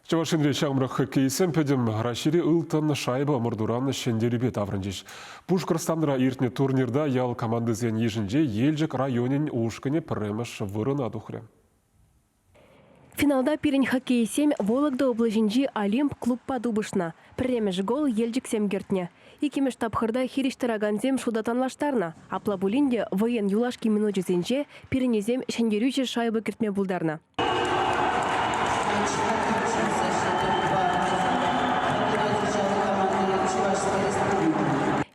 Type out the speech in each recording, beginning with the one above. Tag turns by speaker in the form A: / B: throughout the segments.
A: Чавашинре шамрах хоккейсем педем рашири ылтан шайба мордуран шендеребе таврынжиш. Пушкарстандра иртне турнирда ял командызен ежінже елжік районен ушкане премеш вырына духря.
B: Финалда пирень хоккей 7 Вологда облажинжи Олимп клуб подубышна. Премеш гол елжік семгертне. Икемеш тапхырда хириштараганзем шудатанлаштарна. Аплабулинде воен юлашки минуджезенже пиренезем шендерюче шайба кертме булдарна.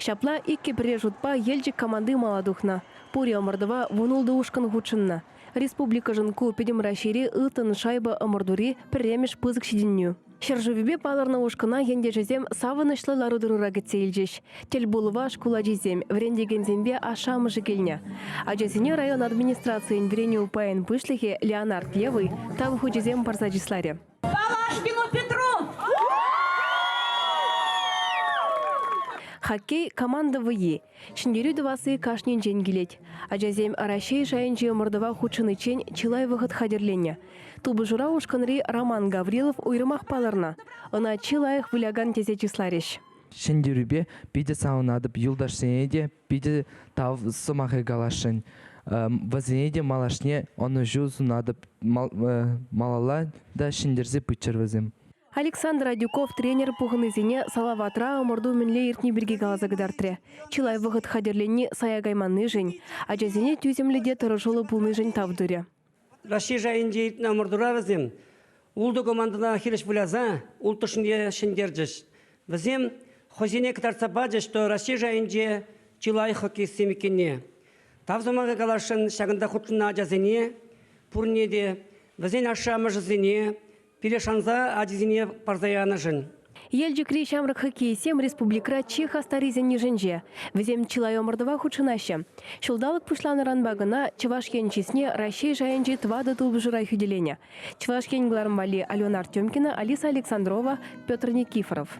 B: Шапла икке прежутпа елжік команды маладухна. Пурия мордова вунулды ушкан гучынна. Республика жынку педем рашири ытын шайба амордури премеш пызык шидинню. Шержувебе паларна ушкана енде жезем савынышлы ларудырура кетсе елжеш. Тел булыва шкула жезем, врендеген зембе ашамыжы келня. Ажесіне район администрациян врене упайын пышлихе Леонард Левый тавху жезем парсаджисларе. Хоккей команда ВЕ. Шындерю дывасы кашнен жен келет. Ажазем арашей жайынжы мордова хучыны чен чилай выход хадерленне. Тубы жура ушканри Роман Гаврилов уйрымах паларна. Она чилайых выляган тезе числареш.
C: Шындерюбе пиде саунадып юлдаш сенеде пиде тав сомахы галашын. Вазенеде малашне оны жузу надып малала да шындерзе пычыр вазем.
B: Александр Адюков тренер пухынызине салаватра морду менле иртни бірге галазагдартре. Чилай выход хадерленни саягайманны жень, а жазине тюземледе тұрышылы пулны жень тавдыре.
D: Раши жайынже иртна мордура вазем, улды командына хиреш буляза, ултышынде шендерджеш. Вазем хозине катарца баджеш, что Раши жайынже чилай хоккей семекенне. Тавзымага галашын шагында хутшына жазине, пурнеде, вазен ашамы жазине, Перешанза адизине парзаяна жын.
B: Елжікри шамрак хоккей 7 республикра Чех астаризен неженже. Везем чилай омырдыва хучынаще. Шулдалық пушланы ранбагына Чевашкен чесне Рашей жайынжи твады тулбы жырай хүделене. Чевашкен глармвали Алена Артемкина, Алиса Александрова, Петр Никифоров.